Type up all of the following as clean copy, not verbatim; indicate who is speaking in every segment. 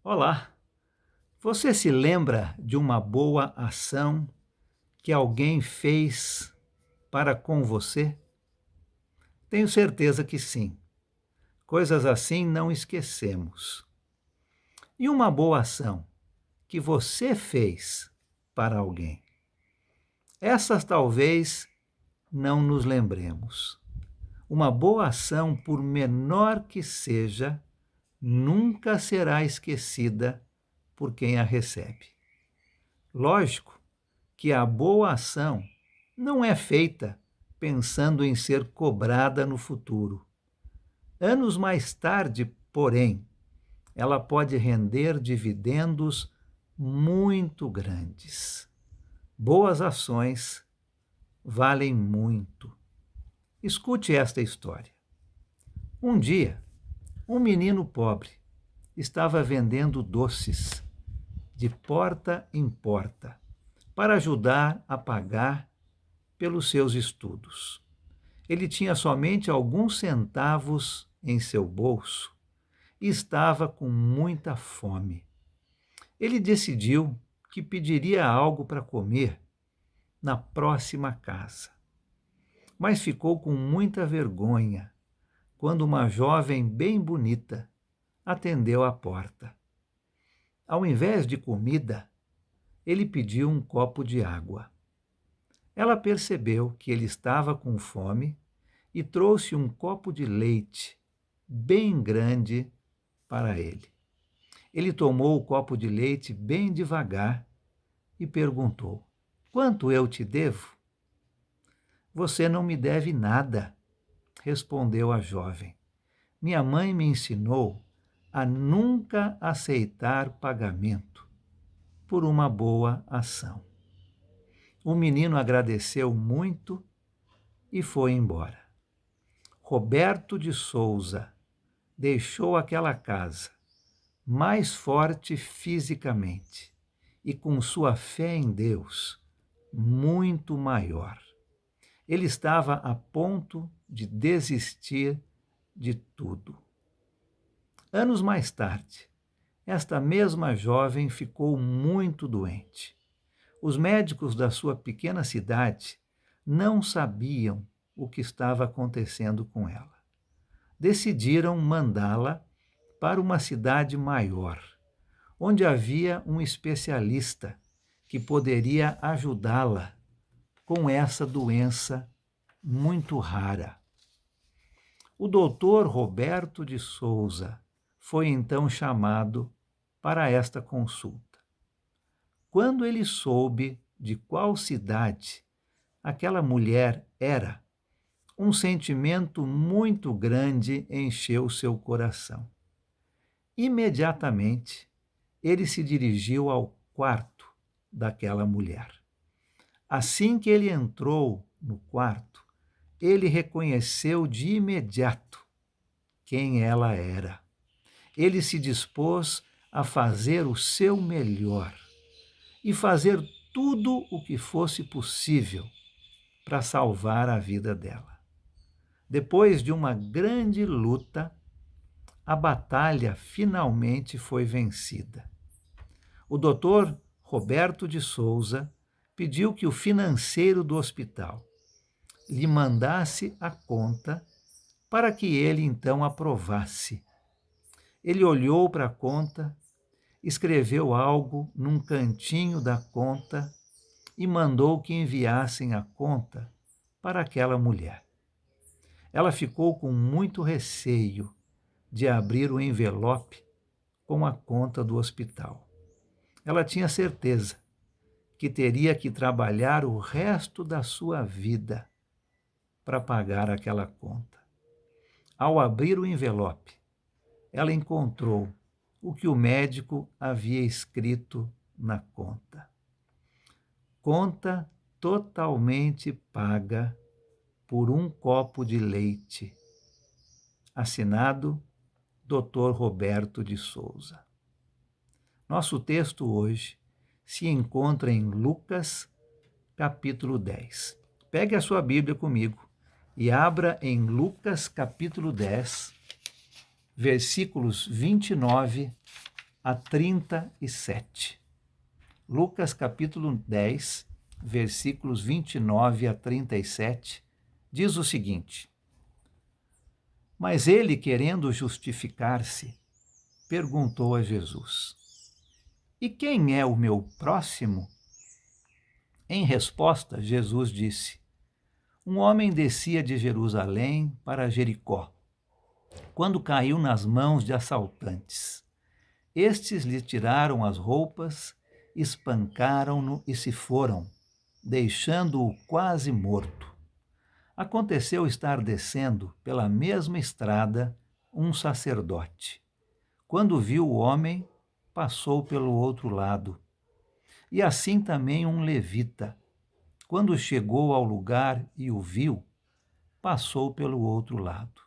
Speaker 1: Olá, você se lembra de uma boa ação que alguém fez para com você? Tenho certeza que sim. Coisas assim não esquecemos. E uma boa ação que você fez para alguém? Essas talvez não nos lembremos. Uma boa ação, por menor que seja, nunca será esquecida por quem a recebe. Lógico que a boa ação não é feita pensando em ser cobrada no futuro. Anos mais tarde, porém, ela pode render dividendos muito grandes. Boas ações valem muito. Escute esta história. Um dia, um menino pobre estava vendendo doces de porta em porta para ajudar a pagar pelos seus estudos. Ele tinha somente alguns centavos em seu bolso e estava com muita fome. Ele decidiu que pediria algo para comer na próxima casa, mas ficou com muita vergonha quando uma jovem bem bonita atendeu à porta. Ao invés de comida, ele pediu um copo de água. Ela percebeu que ele estava com fome e trouxe um copo de leite bem grande para ele. Ele tomou o copo de leite bem devagar e perguntou: Quanto eu te devo? Você não me deve nada, respondeu a jovem. Minha mãe me ensinou a nunca aceitar pagamento por uma boa ação. O menino agradeceu muito e foi embora. Roberto de Souza deixou aquela casa mais forte fisicamente e com sua fé em Deus muito maior. Ele estava a ponto de desistir de tudo. Anos mais tarde, esta mesma jovem ficou muito doente. Os médicos da sua pequena cidade não sabiam o que estava acontecendo com ela. Decidiram mandá-la para uma cidade maior, onde havia um especialista que poderia ajudá-la com essa doença muito rara. O doutor Roberto de Souza foi então chamado para esta consulta. Quando ele soube de qual cidade aquela mulher era, um sentimento muito grande encheu seu coração. Imediatamente, ele se dirigiu ao quarto daquela mulher. Assim que ele entrou no quarto, ele reconheceu de imediato quem ela era. Ele se dispôs a fazer o seu melhor e fazer tudo o que fosse possível para salvar a vida dela. Depois de uma grande luta, a batalha finalmente foi vencida. O doutor Roberto de Souza pediu que o financeiro do hospital lhe mandasse a conta para que ele então aprovasse. Ele olhou para a conta, escreveu algo num cantinho da conta e mandou que enviassem a conta para aquela mulher. Ela ficou com muito receio de abrir o envelope com a conta do hospital. Ela tinha certeza que teria que trabalhar o resto da sua vida para pagar aquela conta. Ao abrir o envelope, ela encontrou o que o médico havia escrito na conta. Conta totalmente paga por um copo de leite. Assinado Dr. Roberto de Souza. Nosso texto hoje se encontra em Lucas, capítulo 10. Pegue a sua Bíblia comigo e abra em Lucas, capítulo 10, versículos 29 a 37. Lucas capítulo 10, versículos 29 a 37, diz o seguinte: Mas ele, querendo justificar-se, perguntou a Jesus: E quem é o meu próximo? Em resposta, Jesus disse: Um homem descia de Jerusalém para Jericó, quando caiu nas mãos de assaltantes. Estes lhe tiraram as roupas, espancaram-no e se foram, deixando-o quase morto. Aconteceu estar descendo pela mesma estrada um sacerdote. Quando viu o homem, passou pelo outro lado. E assim também um levita. Quando chegou ao lugar e o viu, passou pelo outro lado.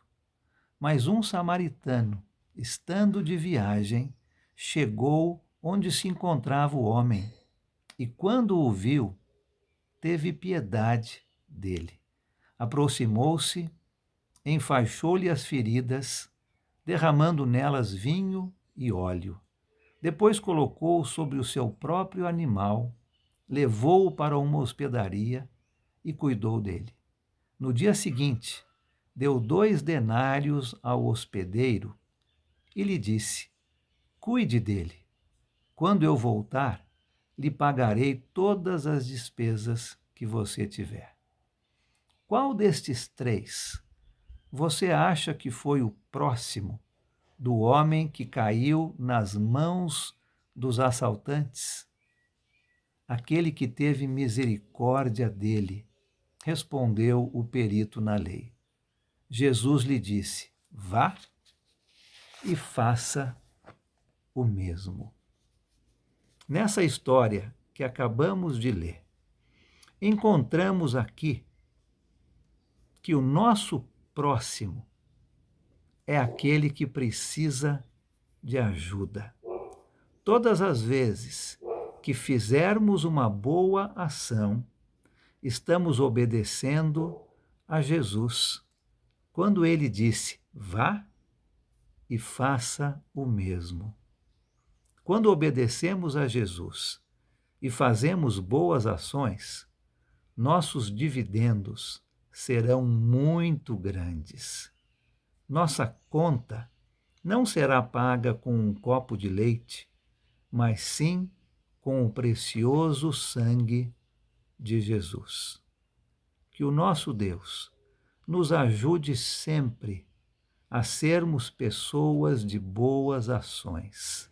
Speaker 1: Mas um samaritano, estando de viagem, chegou onde se encontrava o homem, e quando o viu, teve piedade dele. Aproximou-se, enfaixou-lhe as feridas, derramando nelas vinho e óleo. Depois colocou-o sobre o seu próprio animal, levou-o para uma hospedaria e cuidou dele. No dia seguinte, deu 2 denários ao hospedeiro e lhe disse: Cuide dele. Quando eu voltar, lhe pagarei todas as despesas que você tiver. Qual destes 3 você acha que foi o próximo do homem que caiu nas mãos dos assaltantes? Aquele que teve misericórdia dele, respondeu o perito na lei. Jesus lhe disse: Vá e faça o mesmo. Nessa história que acabamos de ler, encontramos aqui que o nosso próximo é aquele que precisa de ajuda. Todas as vezes que fizermos uma boa ação, estamos obedecendo a Jesus, quando ele disse: Vá e faça o mesmo. Quando obedecemos a Jesus e fazemos boas ações, nossos dividendos serão muito grandes. Nossa conta não será paga com um copo de leite, mas sim com o precioso sangue de Jesus. Que o nosso Deus nos ajude sempre a sermos pessoas de boas ações.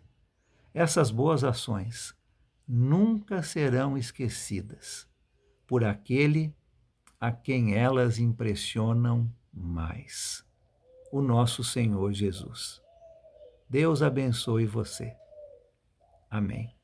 Speaker 1: Essas boas ações nunca serão esquecidas por aquele a quem elas impressionam mais: o nosso Senhor Jesus. Deus abençoe você. Amém.